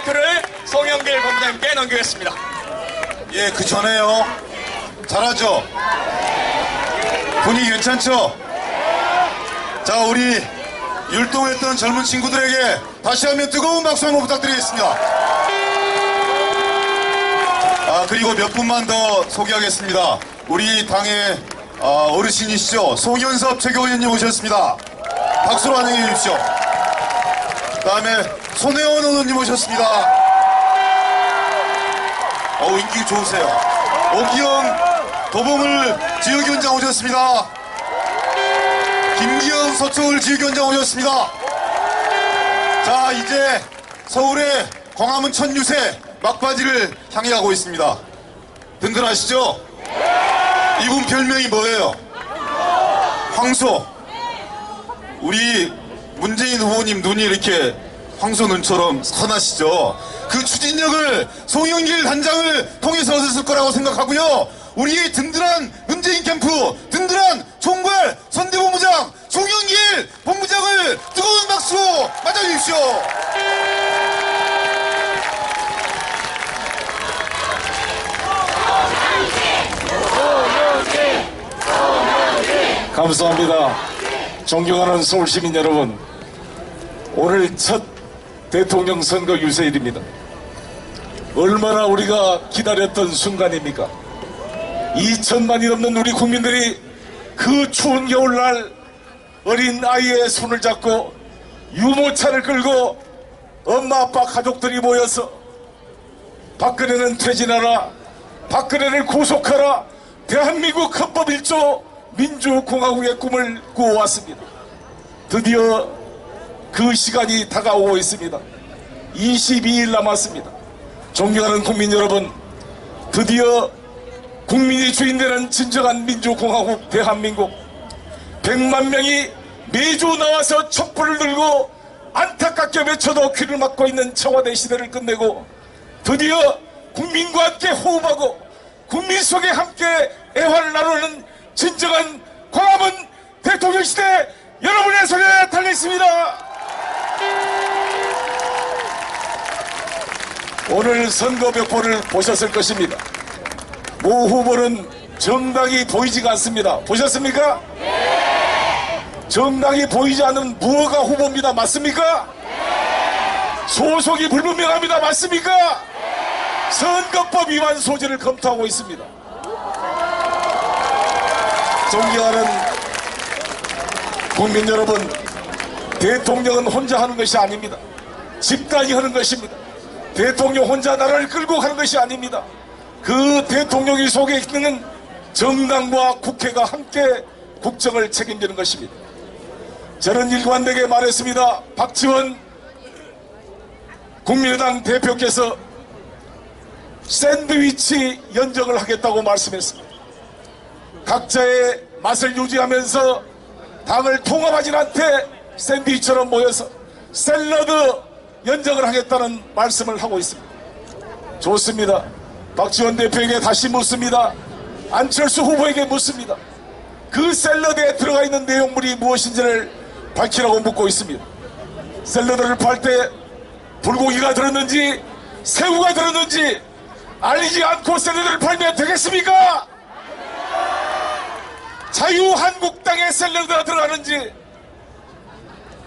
마이크를 송영길 본부장님께 넘기겠습니다. 예, 그 전에요. 잘하죠? 분위기 괜찮죠? 자, 우리 율동했던 젊은 친구들에게 다시 한번 뜨거운 박수 한번 부탁드리겠습니다. 그리고 몇 분만 더 소개하겠습니다. 우리 당의 어르신이시죠? 송현섭 최고위원님 오셨습니다. 박수로 환영해 주십시오. 그 다음에 손혜원 의원님 오셨습니다. 인기 좋으세요. 오기영 도봉을 지역위원장 오셨습니다. 김기영 서초을 지역위원장 오셨습니다. 자, 이제 서울의 광화문 첫 유세 막바지를 향해 가고 있습니다. 든든하시죠? 이분 별명이 뭐예요? 황소. 우리 문재인 후보님 눈이 이렇게 황소 눈처럼 선하시죠? 그 추진력을 송영길 단장을 통해서 얻었을 거라고 생각하고요. 우리 든든한 문재인 캠프, 든든한 총괄 선대본부장 송영길 본부장을 뜨거운 박수로 맞아주십시오. 감사합니다. 존경하는 서울시민 여러분, 오늘 첫 대통령 선거 유세일입니다. 얼마나 우리가 기다렸던 순간입니까? 2천만이 넘는 우리 국민들이 그 추운 겨울날 어린 아이의 손을 잡고 유모차를 끌고 엄마 아빠 가족들이 모여서 박근혜는 퇴진하라, 박근혜를 구속하라, 대한민국 헌법 1조 민주공화국의 꿈을 꾸어왔습니다. 드디어 그 시간이 다가오고 있습니다. 22일 남았습니다. 존경하는 국민 여러분, 드디어 국민이 주인되는 진정한 민주공화국 대한민국, 100만 명이 매주 나와서 촛불을 들고 안타깝게 외쳐도 귀를 막고 있는 청와대 시대를 끝내고 드디어 국민과 함께 호흡하고 국민 속에 함께 애환을 나누는 진정한 광화문 대통령 시대 여러분의 손에 달려있습니다. 오늘 선거벽보를 보셨을 것입니다. 모 후보는 정당이 보이지가 않습니다. 보셨습니까? 정당이 보이지 않는 무허가 후보입니다. 맞습니까? 소속이 불분명합니다. 맞습니까? 선거법 위반 소지를 검토하고 있습니다. 존경하는 국민 여러분, 대통령은 혼자 하는 것이 아닙니다. 집단이 하는 것입니다. 대통령 혼자 나라를 끌고 가는 것이 아닙니다. 그 대통령이 속에 있는 정당과 국회가 함께 국정을 책임지는 것입니다. 저는 일관되게 말했습니다. 박지원 국민의당 대표께서 샌드위치 연정을 하겠다고 말씀했습니다. 각자의 맛을 유지하면서 당을 통합하진 않되 샌드위치처럼 모여서 샐러드 연정을 하겠다는 말씀을 하고 있습니다. 좋습니다. 박지원 대표에게 다시 묻습니다. 안철수 후보에게 묻습니다. 그 샐러드에 들어가 있는 내용물이 무엇인지를 밝히라고 묻고 있습니다. 샐러드를 팔 때 불고기가 들었는지 새우가 들었는지 알리지 않고 샐러드를 팔면 되겠습니까? 자유한국당의 샐러드가 들어가는지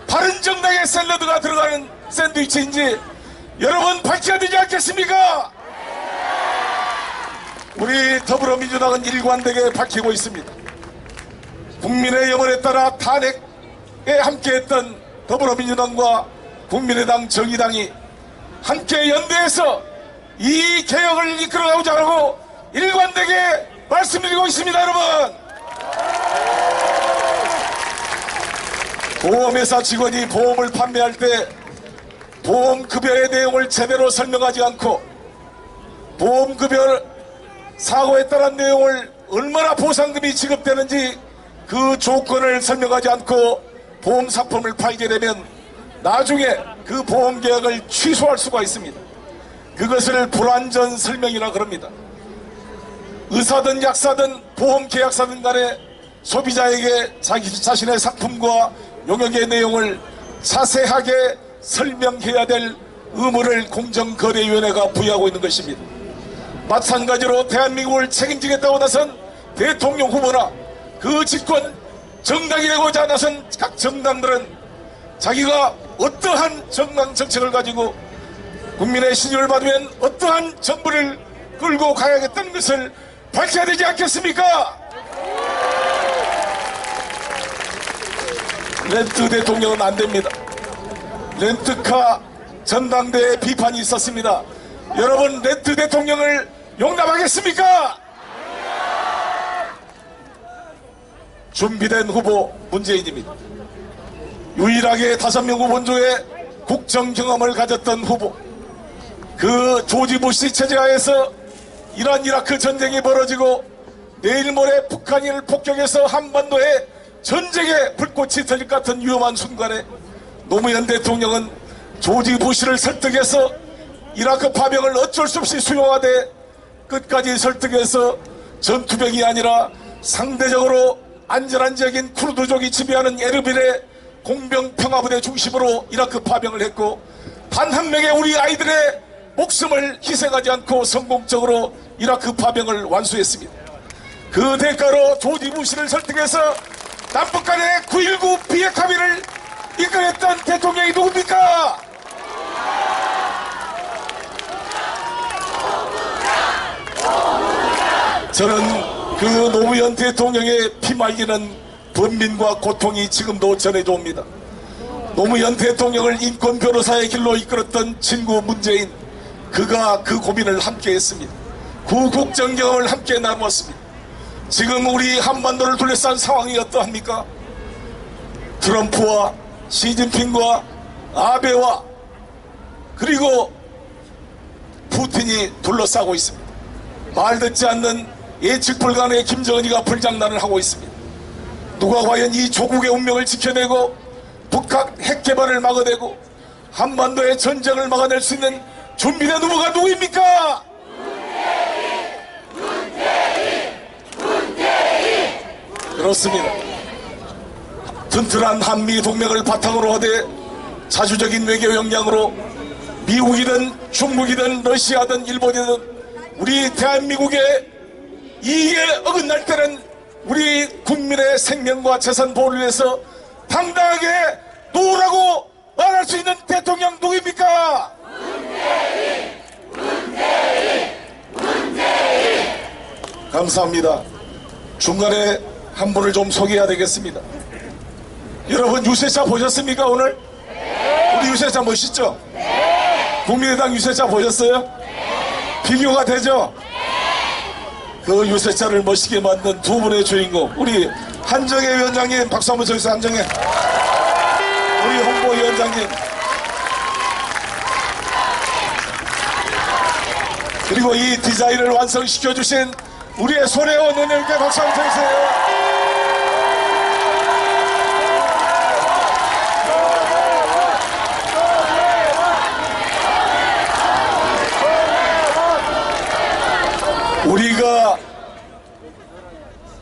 바른정당의 샐러드가 들어가는 샌드위치인지 여러분 밝혀야 되지 않겠습니까? 우리 더불어민주당은 일관되게 밝히고 있습니다. 국민의 영혼에 따라 탄핵에 함께했던 더불어민주당과 국민의당, 정의당이 함께 연대해서 이 개혁을 이끌어가고자 하고 일관되게 말씀드리고 있습니다. 여러분, 보험회사 직원이 보험을 판매할 때 보험급여의 내용을 제대로 설명하지 않고 보험급여 사고에 따른 내용을 얼마나 보상금이 지급되는지 그 조건을 설명하지 않고 보험상품을 팔게 되면 나중에 그 보험계약을 취소할 수가 있습니다. 그것을 불완전 설명이라 그럽니다. 의사든 약사든 보험계약사든 간에 소비자에게 자신의 상품과 용역의 내용을 자세하게 설명해야 될 의무를 공정거래위원회가 부여하고 있는 것입니다. 마찬가지로 대한민국을 책임지겠다고 나선 대통령 후보나 그 집권 정당이 되고자 나선 각 정당들은 자기가 어떠한 정당 정책을 가지고 국민의 신임을 받으면 어떠한 정부를 끌고 가야겠다는 것을 밝혀야 되지 않겠습니까? 렌트 대통령은 안 됩니다. 렌트카 전당대회 비판이 있었습니다. 여러분, 렌트 대통령을 용납하겠습니까? 준비된 후보 문재인입니다. 유일하게 5명 후보 중에 국정 경험을 가졌던 후보. 그 조지 부시 체제하에서 이란 이라크 전쟁이 벌어지고 내일 모레 북한을 폭격해서 한반도에 전쟁의 불꽃이 터질 것 같은 위험한 순간에 노무현 대통령은 조지 부시를 설득해서 이라크 파병을 어쩔 수 없이 수용하되 끝까지 설득해서 전투병이 아니라 상대적으로 안전한 지역인 쿠르드족이 지배하는 에르빌의 공병평화부대 중심으로 이라크 파병을 했고 단 한 명의 우리 아이들의 목숨을 희생하지 않고 성공적으로 이라크 파병을 완수했습니다. 그 대가로 조지 부시를 설득해서 남북 간의 9.19 비핵 합의를 이끌었던 대통령이 누굽니까? 저는 그 노무현 대통령의 피말리는 번민과 고통이 지금도 전해져 옵니다. 노무현 대통령을 인권 변호사의 길로 이끌었던 친구 문재인, 그가 그 고민을 함께 했습니다. 그 국정 경험을 함께 나누었습니다. 지금 우리 한반도를 둘러싼 상황이 어떠합니까? 트럼프와 시진핑과 아베와 그리고 푸틴이 둘러싸고 있습니다. 말 듣지 않는 예측 불가능의 김정은이가 불장난을 하고 있습니다. 누가 과연 이 조국의 운명을 지켜내고 북한 핵 개발을 막아내고 한반도의 전쟁을 막아낼 수 있는 준비된 후보가 누구입니까? 그렇습니다. 튼튼한 한미 동맹을 바탕으로 하되 자주적인 외교 역량으로 미국이든 중국이든 러시아든 일본이든 우리 대한민국의 이익에 어긋날 때는 우리 국민의 생명과 재산 보호를 위해서 당당하게 놓으라고 말할 수 있는 대통령 누구입니까? 문재인! 감사합니다. 중간에 한 분을 좀 소개해야 되겠습니다. 여러분, 유세차 보셨습니까 오늘? 우리 유세차 멋있죠? 국민의당 유세차 보셨어요? 비교가 되죠? 그 유세차를 멋있게 만든 두 분의 주인공, 우리 한정혜 위원장님, 박수 한번 쳐주세요. 한정혜, 우리 홍보위원장님, 그리고 이 디자인을 완성시켜주신 우리의 손혜원 의원님께 박수 한번 쳐주세요. 우리가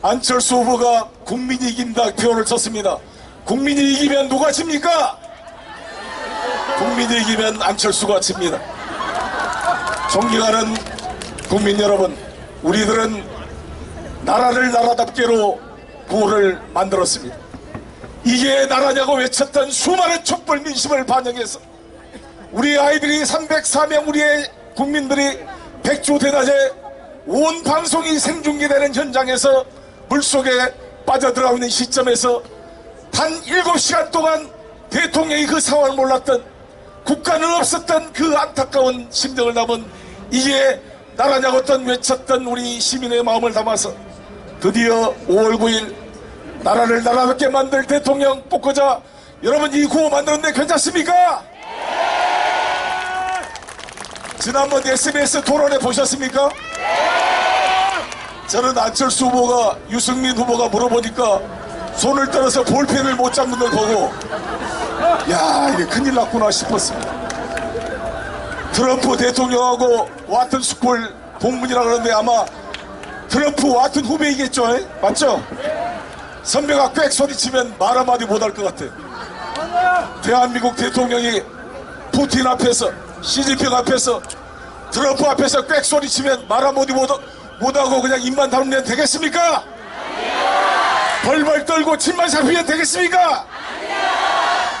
안철수 후보가 국민이 이긴다 표현을 썼습니다. 국민이 이기면 누가 집니까? 국민이 이기면 안철수가 집니다. 존경하는 국민 여러분, 우리들은 나라를 나라답게로 구호를 만들었습니다. 이게 나라냐고 외쳤던 수많은 촛불 민심을 반영해서 우리 아이들이 304명 우리의 국민들이 백주 대낮에 온 방송이 생중계되는 현장에서 물속에 빠져들어가고 있는 시점에서 단 7시간 동안 대통령이 그 상황을 몰랐던, 국가는 없었던 그 안타까운 심정을 담은 이게 나라냐고 외쳤던 우리 시민의 마음을 담아서 드디어 5월 9일 나라를 나라답게 만들 대통령 뽑고자 여러분 이 구호 만들었는데 괜찮습니까? 지난번 SBS 토론회 보셨습니까? 저는 안철수 후보가 유승민 후보가 물어보니까 손을 떨어서 볼펜을 못 잡는 걸 보고 야, 이게 큰일 났구나 싶었습니다. 트럼프 대통령하고 와튼 스쿨 동문이라 그러는데 아마 트럼프 와튼 후배이겠죠? 맞죠? 선배가 꽥 소리치면 말 한마디 못할 것 같아. 대한민국 대통령이 푸틴 앞에서 시진핑 앞에서 트럼프 앞에서 꽥 소리치면 말 한마디 못하고 그냥 입만 다물면 되겠습니까? 벌벌 떨고 침만 살피면 되겠습니까?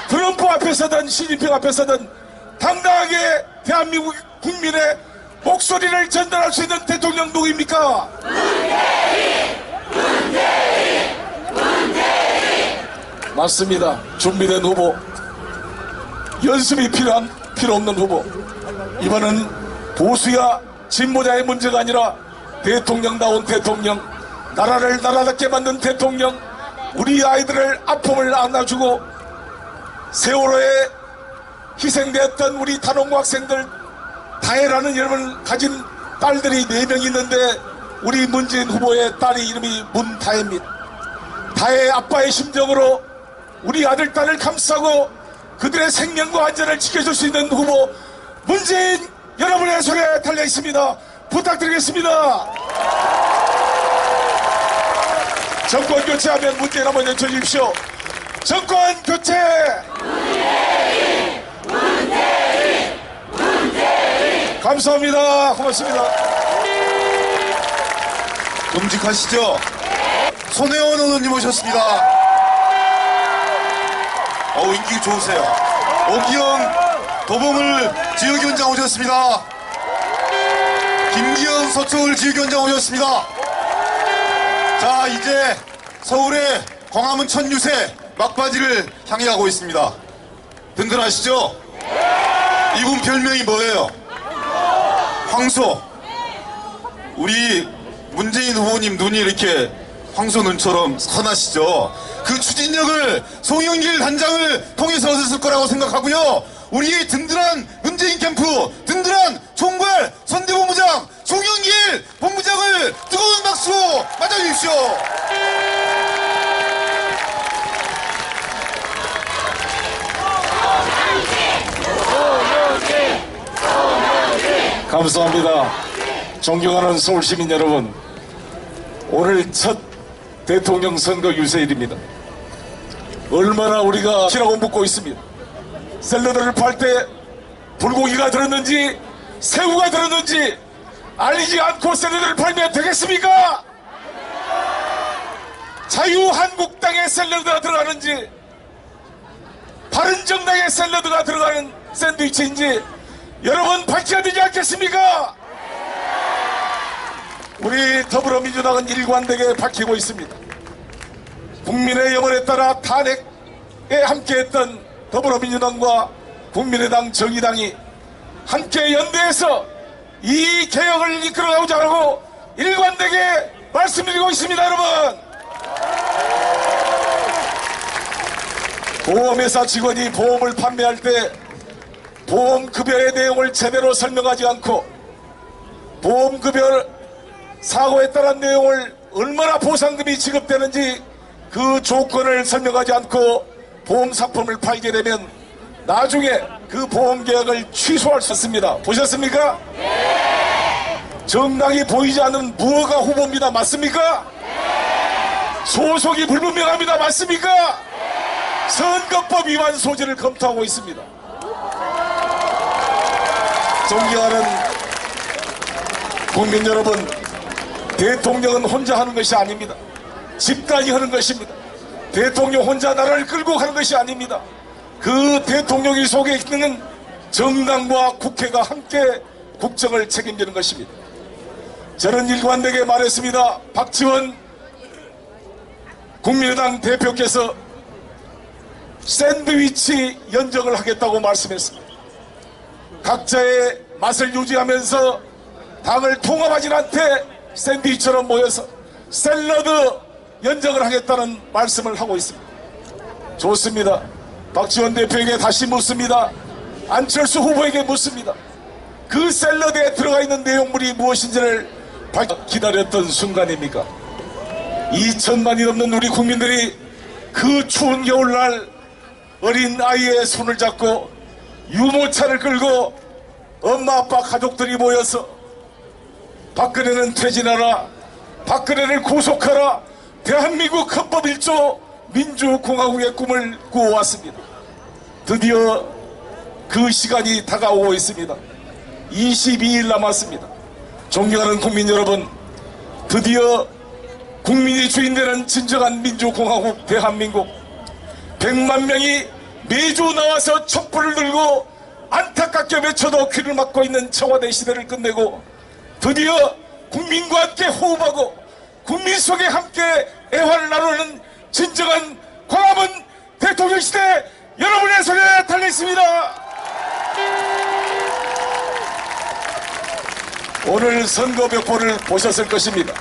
트럼프 앞에서든 시진핑 앞에서든 당당하게 대한민국 국민의 목소리를 전달할 수 있는 대통령 누구입니까? 맞습니다. 준비된 후보, 연습이 필요 없는 후보. 이번은 보수야 진보자의 문제가 아니라 대통령다운 대통령, 나라를 나라답게 만든 대통령, 우리 아이들을 아픔을 안아주고 세월호에 희생되었던 우리 단원고 학생들, 다혜라는 이름을 가진 딸들이 4명 있는데 우리 문재인 후보의 딸이 이름이 문다혜입니다. 다혜 아빠의 심정으로 우리 아들, 딸을 감싸고 그들의 생명과 안전을 지켜줄 수 있는 후보 문재인 여러분의 손에 달려 있습니다. 부탁드리겠습니다. 정권 교체하면 문재인 한번 외쳐주십시오. 정권 교체! 감사합니다. 고맙습니다. 정직하시죠? 손혜원 의원님 오셨습니다. 인기 좋으세요. 오기영 도봉을 지역위원장 오셨습니다. 김기현 서초을 지역위원장 오셨습니다. 자, 이제 서울의 광화문 첫 유세 막바지를 향해 가고 있습니다. 든든하시죠? 이분 별명이 뭐예요? 황소. 우리 문재인 후보님 눈이 이렇게 황소 눈처럼 선하시죠? 그 추진력을 송영길 단장을 통해서 얻었을 거라고 생각하고요. 우리 든든한 문재인 캠프, 든든한 총괄 선대본부장 송영길 본부장을 뜨거운 박수로 맞아주십시오. 감사합니다. 존경하는 서울시민 여러분, 오늘 첫 대통령 선거 유세일입니다. 얼마나 우리가 키라고 묻고 있습니다. 샐러드를 팔 때 불고기가 들었는지 새우가 들었는지 알리지 않고 샐러드를 팔면 되겠습니까? 자유한국당의 샐러드가 들어가는지 바른정당의 샐러드가 들어가는 샌드위치인지 여러분 밝혀야 되지 않겠습니까? 우리 더불어민주당은 일관되게 밝히고 있습니다. 국민의 염원에 따라 탄핵에 함께했던 더불어민주당과 국민의당, 정의당이 함께 연대해서 이 개혁을 이끌어가자고 일관되게 말씀드리고 있습니다. 여러분, 보험회사 직원이 보험을 판매할 때 보험급여의 내용을 제대로 설명하지 않고 보험급여 사고에 따른 내용을 얼마나 보상금이 지급되는지 그 조건을 설명하지 않고 보험상품을 팔게 되면 나중에 그 보험계약을 취소할 수 있습니다. 보셨습니까? 정당이 보이지 않는 무허가 후보입니다. 맞습니까? 소속이 불분명합니다. 맞습니까? 선거법 위반 소지를 검토하고 있습니다. 존경하는 국민 여러분, 대통령은 혼자 하는 것이 아닙니다. 집단이 하는 것입니다. 대통령 혼자 나라를 끌고 가는 것이 아닙니다. 그 대통령이 속에 있는 정당과 국회가 함께 국정을 책임지는 것입니다. 저는 일관되게 말했습니다. 박지원 국민의당 대표께서 샌드위치 연정을 하겠다고 말씀했습니다. 각자의 맛을 유지하면서 당을 통합하진 않되 샌드위치처럼 모여서 샐러드 연정을 하겠다는 말씀을 하고 있습니다. 좋습니다. 박지원 대표에게 다시 묻습니다. 안철수 후보에게 묻습니다. 그 샐러드에 들어가 있는 내용물이 무엇인지를 기다렸던 순간입니까? 2천만이 넘는 우리 국민들이 그 추운 겨울날 어린 아이의 손을 잡고 유모차를 끌고 엄마 아빠 가족들이 모여서 박근혜는 퇴진하라, 박근혜를 구속하라, 대한민국 헌법 1조 민주공화국의 꿈을 꾸어왔습니다. 드디어 그 시간이 다가오고 있습니다. 22일 남았습니다. 존경하는 국민 여러분, 드디어 국민이 주인되는 진정한 민주공화국 대한민국, 100만 명이 매주 나와서 촛불을 들고 안타깝게 외쳐도 귀를 막고 있는 청와대 시대를 끝내고 드디어 국민과 함께 호흡하고 국민 속에 함께 애환을 나누는 진정한 광화문 대통령 시대 여러분의 손에 달려있습니다. 오늘 선거벽보를 보셨을 것입니다.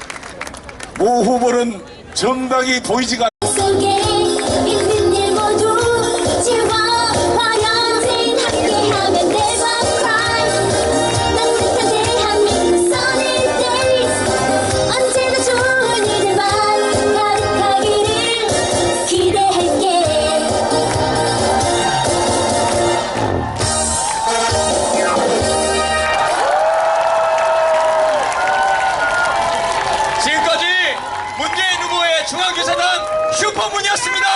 모 후보는 정당이 보이지가 속에 있는 일 모두 지워버려 함께하면 never cry 따뜻한 대한민국 sunny days 언제나 좋은 일들만 가득하기를 기대할게. 지금까지 문재인 후보의 중앙교사단 슈퍼문이었습니다.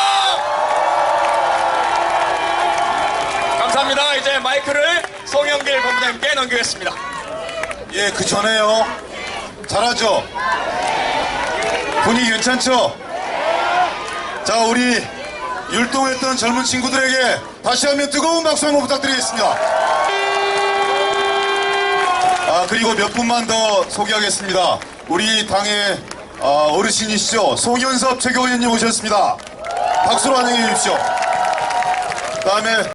감사합니다. 이제 마이크를 송영길 본부장님께 넘기겠습니다. 예, 그 전에요. 잘하죠? 분위기 괜찮죠? 자, 우리 율동했던 젊은 친구들에게 다시 한번 뜨거운 박수 한번 부탁드리겠습니다. 그리고 몇 분만 더 소개하겠습니다. 우리 당의 어르신이시죠? 송윤섭 최고위원님 오셨습니다. 박수로 환영해 주십시오. 다음에